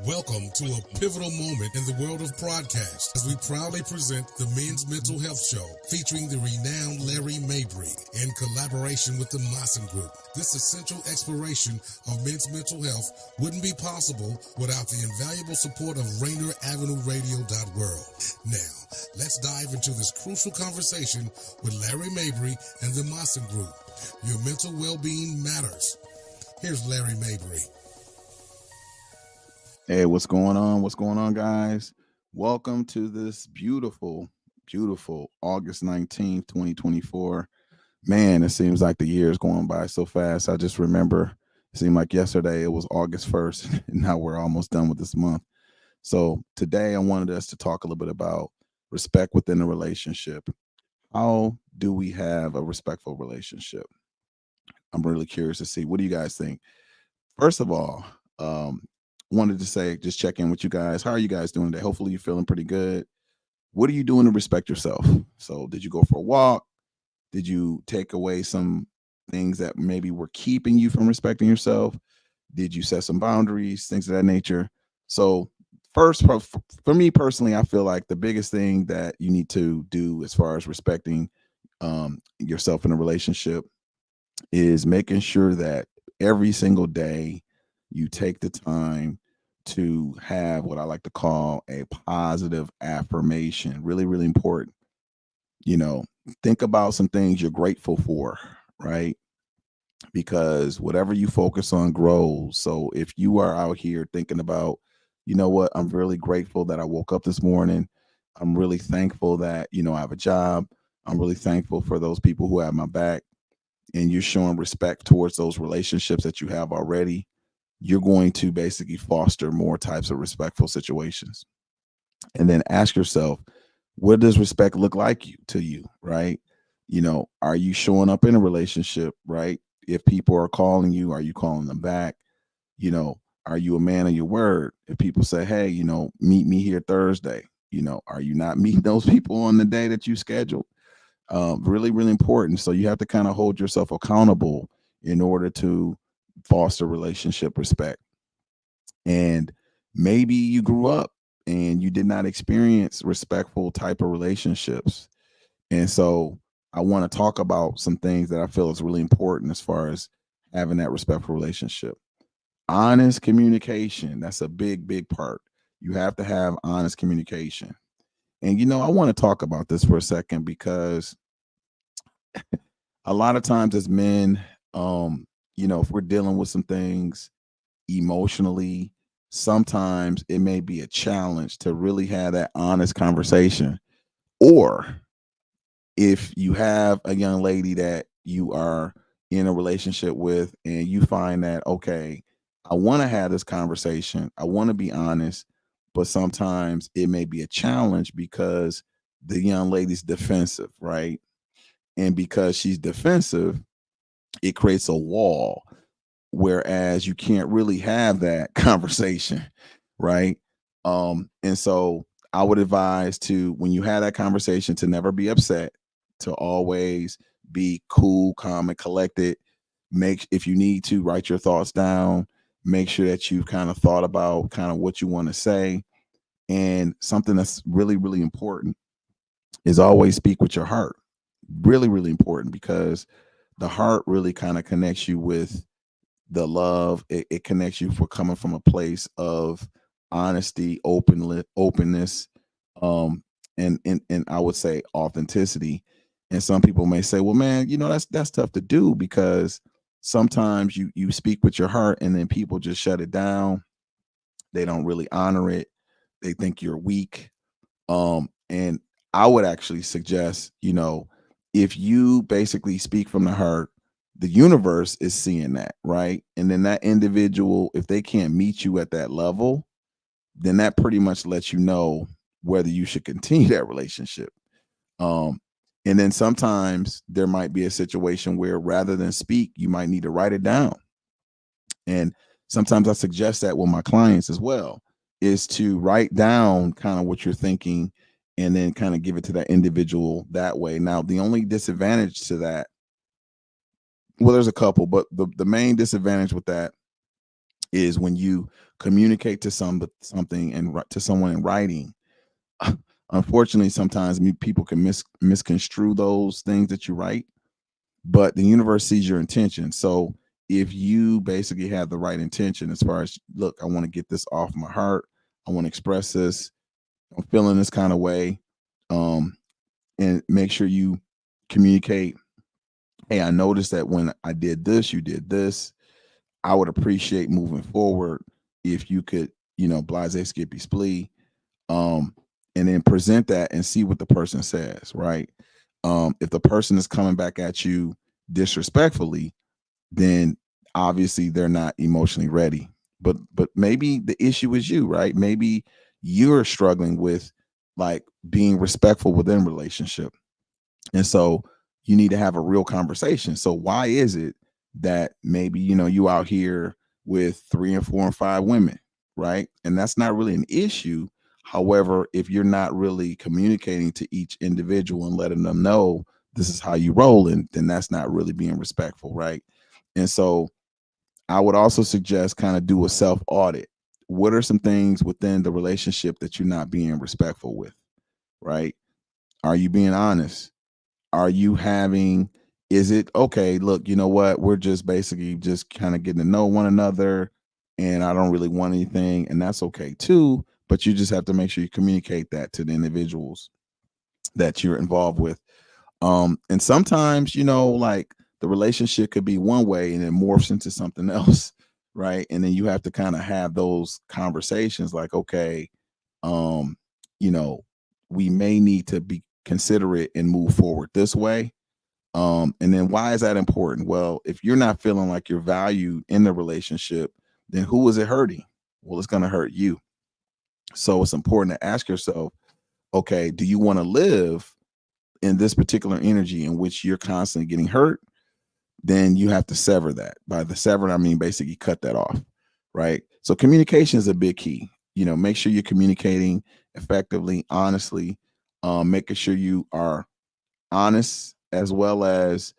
Welcome to a pivotal moment in the world of broadcast as we proudly present the Men's Mental Health Show featuring the renowned Larry Mabry in collaboration with the Maassen Group. This essential exploration of men's mental health wouldn't be possible without the invaluable support of Rainier Avenue Radio World. Now, let's dive into this crucial conversation with Larry Mabry and the Maassen Group. Your mental well-being matters. Here's Larry Mabry. Hey, what's going on? What's going on, guys? Welcome to this beautiful August 19th, 2024. Man, it seems like the year is going by so fast. I just remember it seemed like yesterday it was August 1st, and now we're almost done with this month. So today I wanted us to talk a little bit about respect within a relationship. How do we have a respectful relationship? I'm really curious to see. What do you guys think? First of all, wanted to say, just check in with you guys. How are you guys doing today? Hopefully you're feeling pretty good. What are you doing to respect yourself? So did you go for a walk? Did you take away some things that maybe were keeping you from respecting yourself? Did you set some boundaries, things of that nature? So first, for me personally, I feel like the biggest thing that you need to do as far as respecting yourself in a relationship is making sure that every single day you take the time to have what I like to call a positive affirmation. Really, really important. You know, think about some things you're grateful for, right? Because whatever you focus on grows. So if you are out here thinking about, you know what, I'm really grateful that I woke up this morning. I'm really thankful that, I have a job. I'm really thankful for those people who have my back. And you're showing respect towards those relationships that you have already. You're going to basically foster more types of respectful situations. And then ask yourself, what does respect look like to you, right? Are you showing up in a relationship, right? If people are calling you, are you calling them back? Are you a man of your word? If people say, hey, meet me here Thursday, are you not meeting those people on the day that you scheduled? Really, really important. So you have to kind of hold yourself accountable in order to foster relationship respect. And maybe you grew up and you did not experience respectful type of relationships. And so I want to talk about some things that I feel is really important as far as having that respectful relationship. Honest communication. That's a big part. You have to have honest communication. And, I want to talk about this for a second because a lot of times as men, if we're dealing with some things emotionally, sometimes it may be a challenge to really have that honest conversation. Or if you have a young lady that you are in a relationship with and you find that, okay, I want to have this conversation, I want to be honest, but sometimes it may be a challenge because the young lady's defensive, right? And because she's defensive, it creates a wall, whereas you can't really have that conversation, right? And so I would advise to, when you have that conversation, to never be upset, to always be cool, calm, and collected. If you need to, write your thoughts down. Make sure that you've kind of thought about kind of what you want to say. And something that's really, really important is always speak with your heart. Really, really important, because the heart really kind of connects you with the love. It connects you for coming from a place of honesty, openness, and I would say authenticity. And some people may say, well, man, that's tough to do, because sometimes you speak with your heart and then people just shut it down. They don't really honor it. They think you're weak. And I would actually suggest, if you basically speak from the heart, the universe is seeing that, right? And then that individual, if they can't meet you at that level, then that pretty much lets you know whether you should continue that relationship. And then sometimes there might be a situation where rather than speak, you might need to write it down. And sometimes I suggest that with my clients as well, is to write down kind of what you're thinking and then kind of give it to that individual that way. Now, the only disadvantage to that, well, there's a couple, but the main disadvantage with that is when you communicate to something and to someone in writing. Unfortunately, sometimes people can misconstrue those things that you write, but the universe sees your intention. So if you basically have the right intention as far as, look, I want to get this off my heart, I want to express this, I'm feeling this kind of way, um, and make sure you communicate, hey, I noticed that when I did this, you did this. I would appreciate moving forward if you could, blase skippy splee, um, and then present that and see what the person says, right? If the person is coming back at you disrespectfully, then obviously they're not emotionally ready. But maybe the issue is you, right? Maybe you're struggling with like being respectful within a relationship. And so you need to have a real conversation. So why is it that maybe, you out here with 3 and 4 and 5 women, right? And that's not really an issue. However, if you're not really communicating to each individual and letting them know this is how you roll, and then that's not really being respectful, right? And so I would also suggest kind of do a self audit. What are some things within the relationship that you're not being respectful with, right? Are you being honest? Are you having, is it okay, look, you know what, we're just basically just kind of getting to know one another, and I don't really want anything, and that's okay too, but you just have to make sure you communicate that to the individuals that you're involved with. And sometimes, like the relationship could be one way and it morphs into something else, right? And then you have to kind of have those conversations like, okay, um, you know, we may need to be considerate and move forward this way. And then why is that important? Well, if you're not feeling like you're valued in the relationship, then who is it hurting? Well, it's going to hurt you. So it's important to ask yourself, okay, do you want to live in this particular energy in which you're constantly getting hurt? Then you have to sever that. By the sever, I mean basically cut that off, right? So communication is a big key. Make sure you're communicating effectively, honestly, making sure you are honest as well as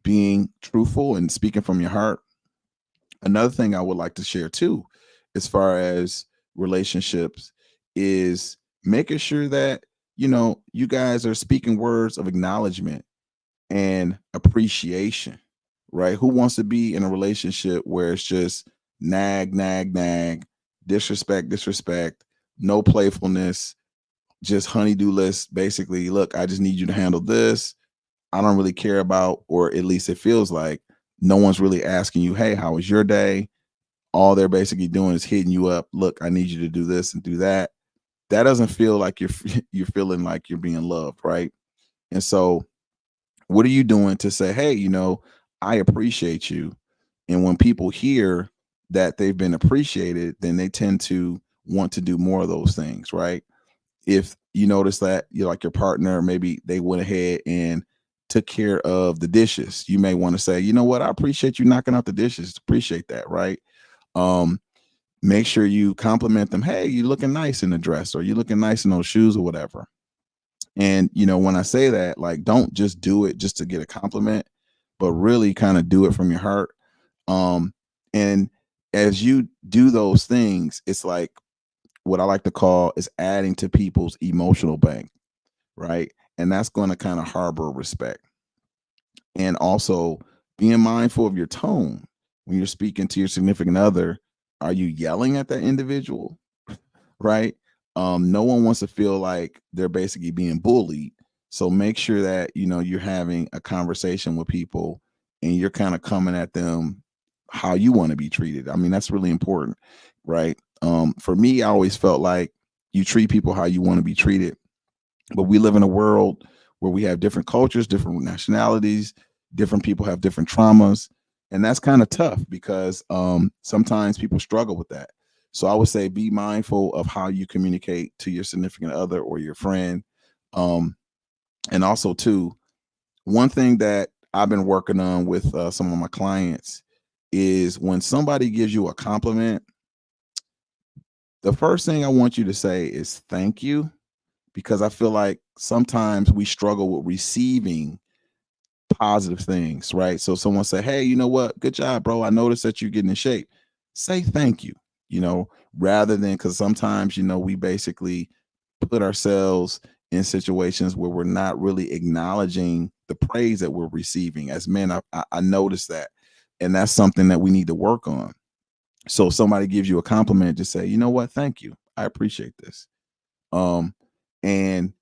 being truthful and speaking from your heart. Another thing I would like to share too, as far as relationships, is making sure that, you guys are speaking words of acknowledgement and appreciation, right? Who wants to be in a relationship where it's just nag, nag, nag, disrespect, disrespect, no playfulness, just honeydew list? Basically, look, I just need you to handle this. I don't really care about, or at least it feels like no one's really asking you, hey, how was your day? All they're basically doing is hitting you up. Look, I need you to do this and do that. That doesn't feel like you're feeling like you're being loved, right? And so what are you doing to say, hey, I appreciate you? And when people hear that they've been appreciated, then they tend to want to do more of those things, right? If you notice that you're like your partner, maybe they went ahead and took care of the dishes, you may want to say, you know what, I appreciate you knocking out the dishes. Appreciate that, right? Um, Make sure you compliment them. Hey, you looking nice in the dress, or you looking nice in those shoes, or whatever. And when I say that, like, don't just do it just to get a compliment, but really kind of do it from your heart. And as you do those things, it's like what I like to call is adding to people's emotional bank, right? And that's going to kind of harbor respect. And also being mindful of your tone when you're speaking to your significant other. Are you yelling at that individual? Right? No one wants to feel like they're basically being bullied. So make sure that you're having a conversation with people and you're kind of coming at them how you want to be treated. I mean, that's really important, right? For me, I always felt like you treat people how you want to be treated. But we live in a world where we have different cultures, different nationalities, different people have different traumas, and that's kind of tough because sometimes people struggle with that. So I would say be mindful of how you communicate to your significant other or your friend. Um, and also, too, one thing that I've been working on with some of my clients is when somebody gives you a compliment, the first thing I want you to say is thank you, because I feel like sometimes we struggle with receiving positive things, right? So someone say, hey, you know what? Good job, bro. I noticed that you're getting in shape. say thank you, rather than, because sometimes, we basically put ourselves in situations where we're not really acknowledging the praise that we're receiving. As men, I noticed that. And that's something that we need to work on. So if somebody gives you a compliment, just say, you know what, thank you. I appreciate this. Um, and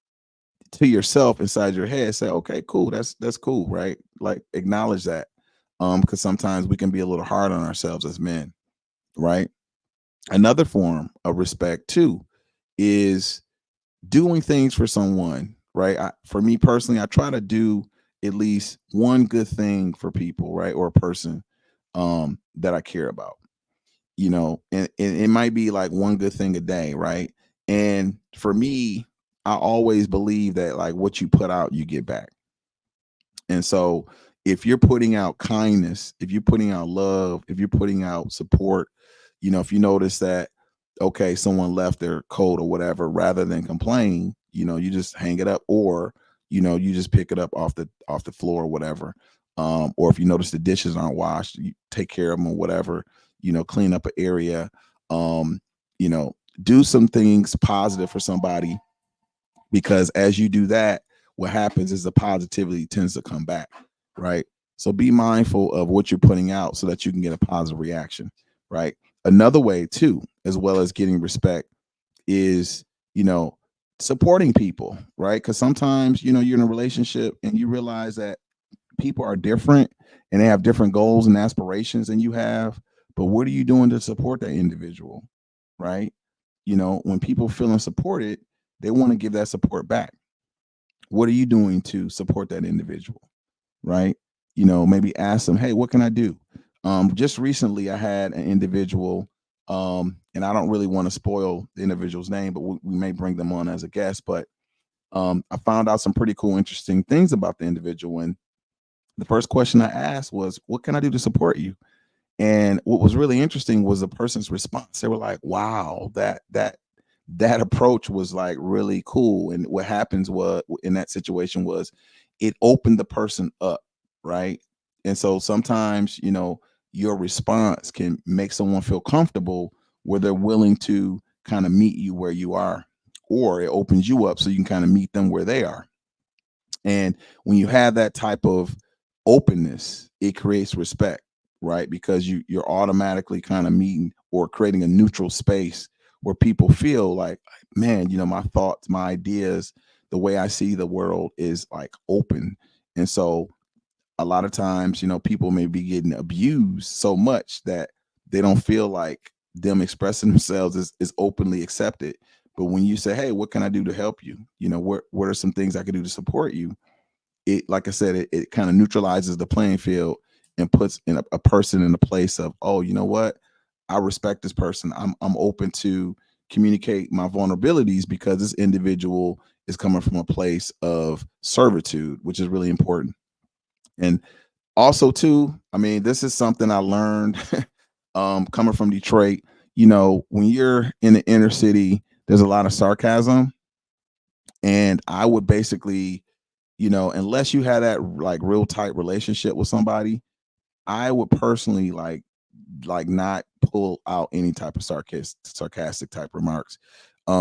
to yourself inside your head, say, okay, cool, that's cool, right? Like acknowledge that. Because sometimes we can be a little hard on ourselves as men, right? Another form of respect too is doing things for someone, right? For me personally, I try to do at least one good thing for people, right? Or a person that I care about, and it might be like one good thing a day, right? And for me, I always believe that like what you put out, you get back. And so if you're putting out kindness, if you're putting out love, if you're putting out support, if you notice that, okay, someone left their coat or whatever, rather than complain, you just hang it up, or, you just pick it up off the floor or whatever. Or if you notice the dishes aren't washed, you take care of them or whatever, clean up an area, um, you know, do some things positive for somebody, because as you do that, what happens is the positivity tends to come back, right? So be mindful of what you're putting out so that you can get a positive reaction, right? Another way too, as well as getting respect, is, supporting people, right? Because sometimes, you're in a relationship and you realize that people are different and they have different goals and aspirations than you have. But what are you doing to support that individual, right? When people feeling supported, they want to give that support back. What are you doing to support that individual, right? Maybe ask them, hey, what can I do? Just recently I had an individual, and I don't really want to spoil the individual's name, but we may bring them on as a guest. But I found out some pretty cool, interesting things about the individual. And the first question I asked was, what can I do to support you? And what was really interesting was the person's response. They were like, wow, that approach was like really cool. And what happens was, in that situation, was it opened the person up, right? And so sometimes, your response can make someone feel comfortable where they're willing to kind of meet you where you are, or it opens you up so you can kind of meet them where they are. And when you have that type of openness, it creates respect, right? Because you're automatically kind of meeting or creating a neutral space where people feel like, man, my thoughts, my ideas, the way I see the world is like open. And so a lot of times, people may be getting abused so much that they don't feel like them expressing themselves is openly accepted. But when you say, hey, what can I do to help you? What are some things I can do to support you? It, like I said, it kind of neutralizes the playing field and puts in a person in a place of, oh, you know what? I respect this person. I'm open to communicate my vulnerabilities because this individual is coming from a place of servitude, which is really important. And also too, I mean, this is something I learned coming from Detroit. When you're in the inner city, there's a lot of sarcasm. And I would basically, unless you had that like real tight relationship with somebody, I would personally like not pull out any type of sarcastic type remarks,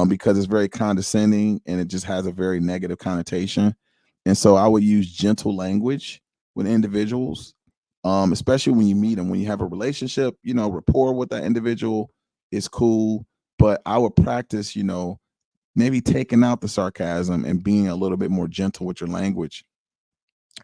because it's very condescending and it just has a very negative connotation. And so I would use gentle language with individuals, especially when you meet them, when you have a relationship, rapport with that individual is cool. But I would practice, maybe taking out the sarcasm and being a little bit more gentle with your language,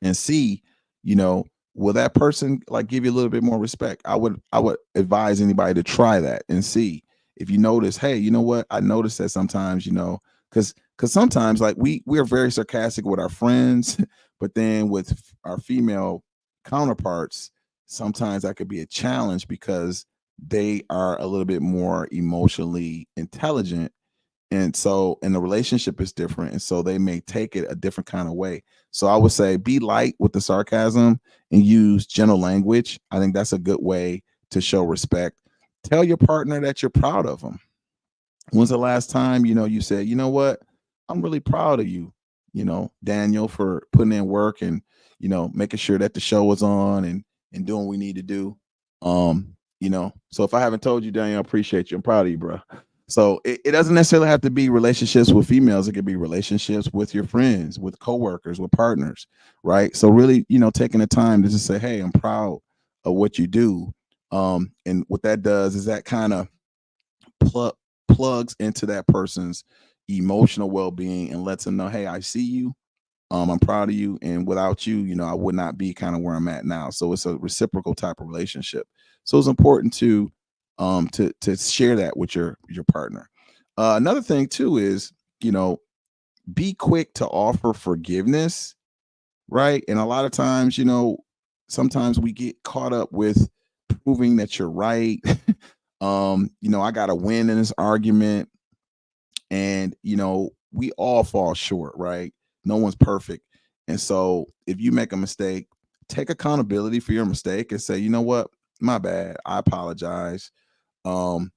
and see, you know, will that person like give you a little bit more respect? I would advise anybody to try that and see. If you notice, hey, you know what? I noticed that sometimes, because sometimes like we're very sarcastic with our friends, but then with our female counterparts, sometimes that could be a challenge because they are a little bit more emotionally intelligent, and the relationship is different, and so they may take it a different kind of way. So I would say be light with the sarcasm and use gentle language. I think that's a good way to show respect. Tell your partner that you're proud of them. When's the last time you said, you know what, I'm really proud of you, Daniel, for putting in work and making sure that the show was on and doing what we need to do. So if I haven't told you, Daniel, I appreciate you. I'm proud of you, bro. So it doesn't necessarily have to be relationships with females. It could be relationships with your friends, with coworkers, with partners, right? So really, taking the time to just say, hey, I'm proud of what you do. And what that does is that kind of plugs into that person's emotional well-being and lets them know, hey, I see you. I'm proud of you, and without you, I would not be kind of where I'm at now. So it's a reciprocal type of relationship. So it's important to share that with your partner. Another thing too is, be quick to offer forgiveness, right? And a lot of times, sometimes we get caught up with proving that you're right. I got to win in this argument, and we all fall short, right? No one's perfect. And so if you make a mistake, take accountability for your mistake and say, you know what, my bad, I apologize. Will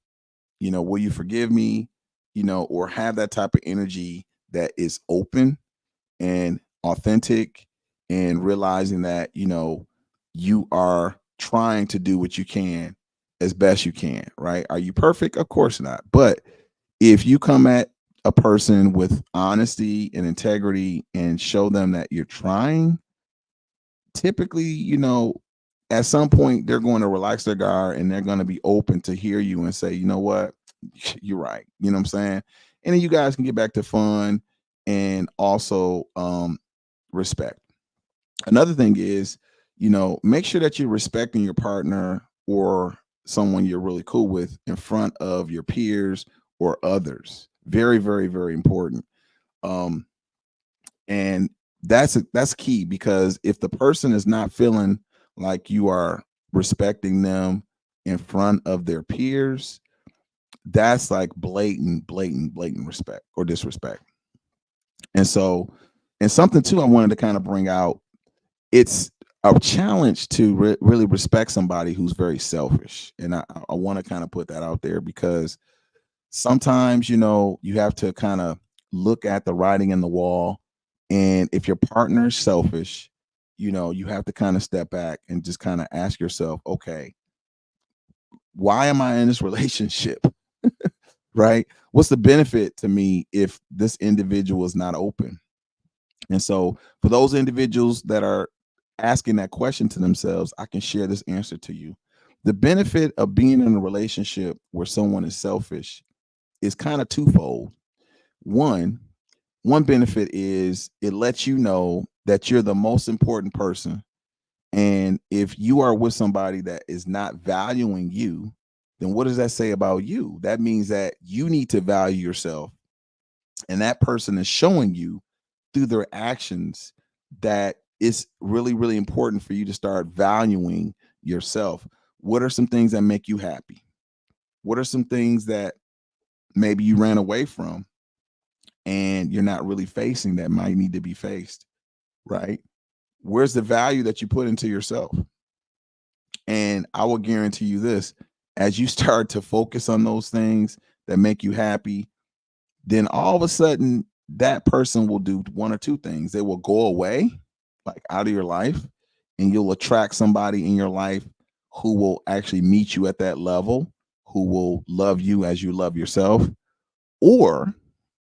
you forgive me? Or have that type of energy that is open and authentic, and realizing that you are trying to do what you can as best you can, right? Are you perfect? Of course not. But if you come at a person with honesty and integrity and show them that you're trying, typically, at some point they're going to relax their guard and they're going to be open to hear you and say, you know what, you're right. You know what I'm saying? And then you guys can get back to fun and also respect. Another thing is, make sure that you're respecting your partner or someone you're really cool with in front of your peers or others. Very, very, very important. Um, and that's key, because if the person is not feeling like you are respecting them in front of their peers, that's like blatant respect or disrespect. And so, and something too, I wanted to kind of bring out, it's a challenge to really respect somebody who's very selfish. And I want to kind of put that out there, because sometimes, you have to kind of look at the writing in the wall. And if your partner is selfish, you have to kind of step back and just kind of ask yourself, okay, why am I in this relationship? Right? What's the benefit to me if this individual is not open? And so for those individuals that are asking that question to themselves, I can share this answer to you. The benefit of being in a relationship where someone is selfish is kind of twofold. One, one benefit is it lets you know that you're the most important person. And if you are with somebody that is not valuing you, then what does that say about you? That means that you need to value yourself. And that person is showing you through their actions that it's really, really important for you to start valuing yourself. What are some things that make you happy? What are some things that maybe you ran away from and you're not really facing that might need to be faced, right? Where's the value that you put into yourself? And I will guarantee you this, as you start to focus on those things that make you happy, then all of a sudden that person will do one or two things. They will go away, like out of your life, and you'll attract somebody in your life who will actually meet you at that level, who will love you as you love yourself. Or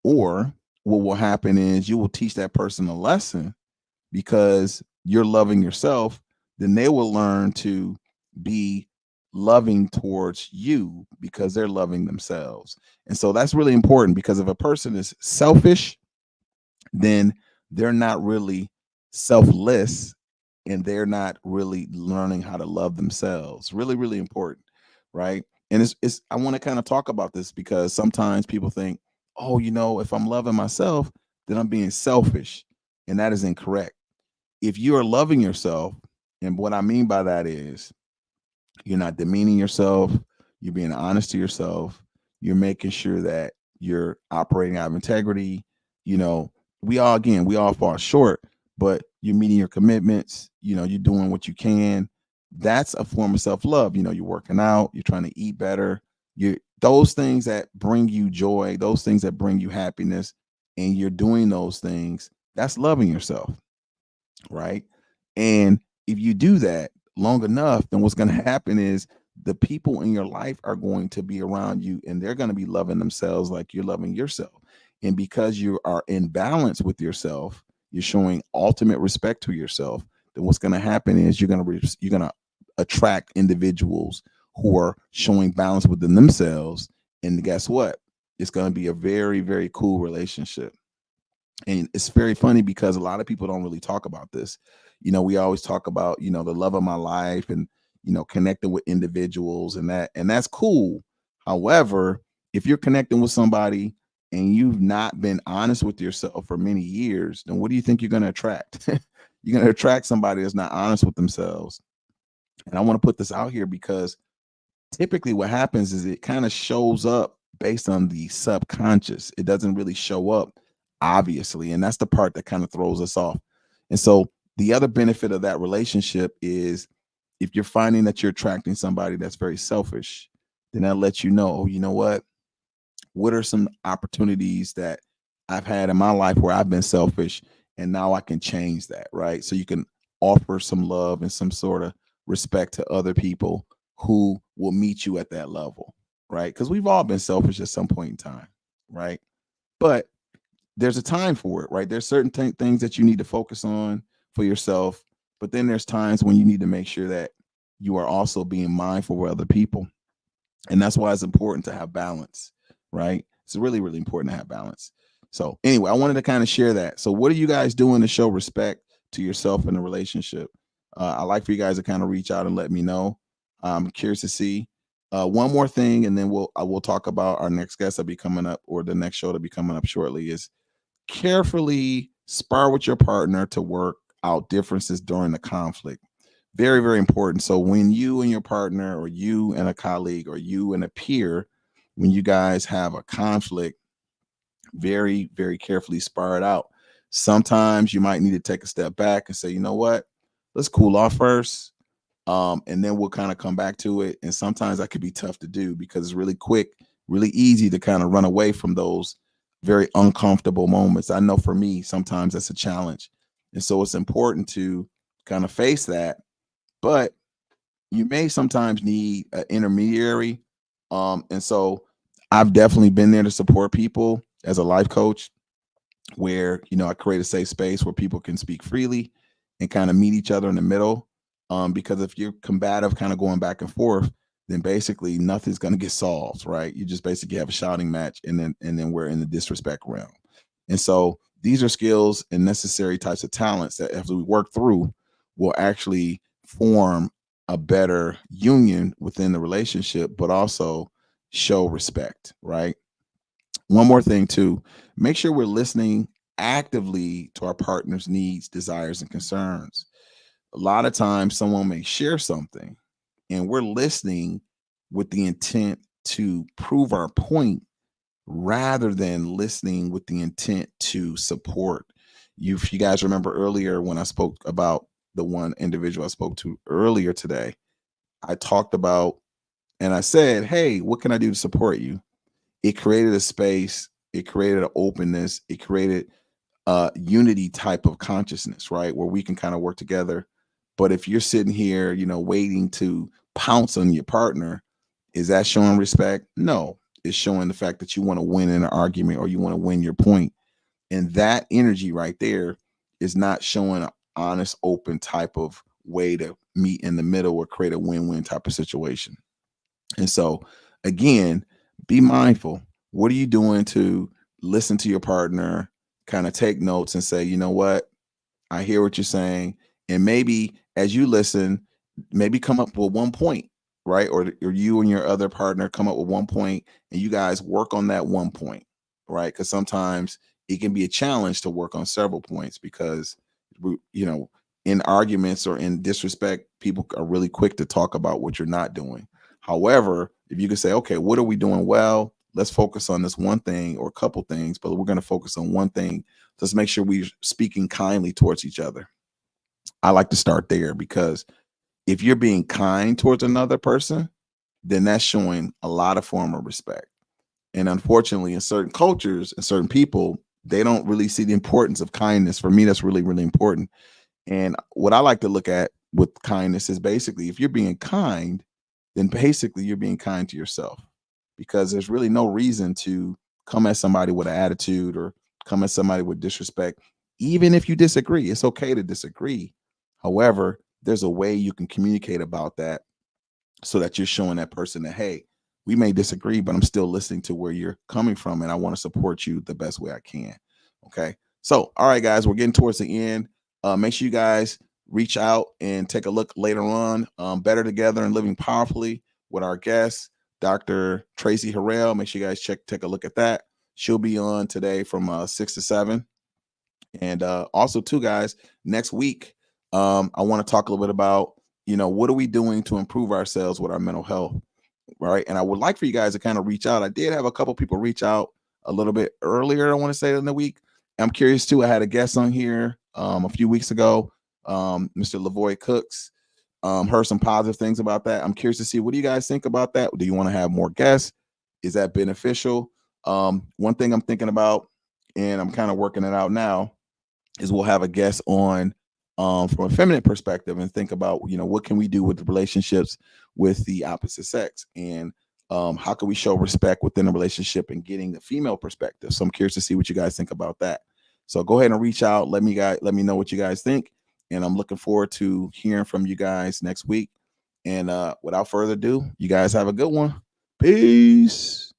or what will happen is you will teach that person a lesson, because you're loving yourself, then they will learn to be loving towards you because they're loving themselves. And so that's really important, because if a person is selfish, then they're not really selfless, and they're not really learning how to love themselves. Really, really important, right? And it's I want to kind of talk about this, because sometimes people think, oh, if I'm loving myself, then I'm being selfish. And that is incorrect. If you are loving yourself, and what I mean by that is you're not demeaning yourself, you're being honest to yourself, you're making sure that you're operating out of integrity. You know, we all fall short, but you're meeting your commitments, you're doing what you can. That's a form of self-love. You're working out, you're trying to eat better, you those things that bring you joy, those things that bring you happiness, and you're doing those things, that's loving yourself, right? And if you do that long enough, then what's going to happen is the people in your life are going to be around you and they're going to be loving themselves like you're loving yourself. And because you are in balance with yourself, you're showing ultimate respect to yourself, then what's going to happen is you're going to attract individuals who are showing balance within themselves. And guess what? It's going to be a very, very cool relationship. And it's very funny because a lot of people don't really talk about this. We always talk about, the love of my life and, connecting with individuals and that's cool. However, if you're connecting with somebody and you've not been honest with yourself for many years, then what do you think you're going to attract? You're going to attract somebody that's not honest with themselves. And I want to put this out here because typically what happens is it kind of shows up based on the subconscious. It doesn't really show up obviously, and that's the part that kind of throws us off. And so the other benefit of that relationship is if you're finding that you're attracting somebody that's very selfish, then that lets you know, you know what are some opportunities that I've had in my life where I've been selfish and now I can change that, right? So you can offer some love and some sort of respect to other people who will meet you at that level, right? Because we've all been selfish at some point in time, right? But there's a time for it, right? There's certain things that you need to focus on for yourself, but then there's times when you need to make sure that you are also being mindful with other people. And that's why it's important to have balance, right? It's really, really important to have balance. So anyway, I wanted to kind of share that. So what are you guys doing to show respect to yourself in a relationship? I like for you guys to kind of reach out and let me know. I'm curious to see. One more thing, and then I will talk about our next guest that'll be coming up, or the next show that'll be coming up shortly, is carefully spar with your partner to work out differences during the conflict. Very, very important. So when you and your partner, or you and a colleague, or you and a peer, when you guys have a conflict, very, very carefully spar it out. Sometimes you might need to take a step back and say, you know what, let's cool off first. And then we'll kind of come back to it. And sometimes that could be tough to do because it's really quick, really easy to kind of run away from those very uncomfortable moments. I know for me, sometimes that's a challenge. And so it's important to kind of face that. But you may sometimes need an intermediary. And so I've definitely been there to support people as a life coach, where, I create a safe space where people can speak freely and kind of meet each other in the middle. Because if you're combative, kind of going back and forth, then basically nothing's going to get solved, right? You just basically have a shouting match, and then we're in the disrespect realm. And so these are skills and necessary types of talents that, as we work through, will actually form a better union within the relationship, but also show respect, right? One more thing too, make sure we're listening actively to our partner's needs, desires, and concerns. A lot of times someone may share something and we're listening with the intent to prove our point rather than listening with the intent to support. If you guys remember earlier when I spoke about the one individual I spoke to earlier today, I talked about, and I said, hey, what can I do to support you? It created a space, it created an openness, it created a unity type of consciousness, right? Where we can kind of work together. But if you're sitting here, waiting to pounce on your partner, is that showing respect? No, it's showing the fact that you want to win in an argument, or you want to win your point. And that energy right there is not showing an honest, open type of way to meet in the middle or create a win-win type of situation. And so, again, be mindful. What are you doing to listen to your partner, kind of take notes and say, you know what, I hear what you're saying. And maybe as you listen, maybe come up with one point, right? Or you and your other partner come up with one point and you guys work on that one point, right? Because sometimes it can be a challenge to work on several points because, in arguments or in disrespect, people are really quick to talk about what you're not doing. However, if you can say, okay, what are we doing well? Let's focus on this one thing or a couple things, but we're going to focus on one thing. Let's make sure we're speaking kindly towards each other. I like to start there because if you're being kind towards another person, then that's showing a lot of form of respect. And unfortunately, in certain cultures and certain people, they don't really see the importance of kindness. For me, that's really, really important. And what I like to look at with kindness is basically if you're being kind, then basically you're being kind to yourself, because there's really no reason to come at somebody with an attitude or come at somebody with disrespect. Even if you disagree, it's okay to disagree. However, there's a way you can communicate about that so that you're showing that person that, hey, we may disagree, but I'm still listening to where you're coming from, and I want to support you the best way I can. Okay. So, all right, guys, we're getting towards the end. Make sure you guys reach out and take a look later on. Better Together and Living Powerfully with our guest, Dr. Tracy Harrell. Make sure you guys take a look at that. She'll be on today from 6 to 7. And also, too, guys, next week, I want to talk a little bit about, what are we doing to improve ourselves with our mental health, right? And I would like for you guys to kind of reach out. I did have a couple people reach out a little bit earlier, I want to say, in the week. I'm curious, too. I had a guest on here a few weeks ago, Mr. Lavoy Cooks. Heard some positive things about that. I'm curious to see, what do you guys think about that? Do you want to have more guests? Is that beneficial? One thing I'm thinking about, and I'm kind of working it out now, is we'll have a guest on from a feminine perspective and think about, what can we do with the relationships with the opposite sex, and how can we show respect within a relationship and getting the female perspective. So I'm curious to see what you guys think about that. So go ahead and reach out. Let me know what you guys think. And I'm looking forward to hearing from you guys next week. And without further ado, you guys have a good one. Peace.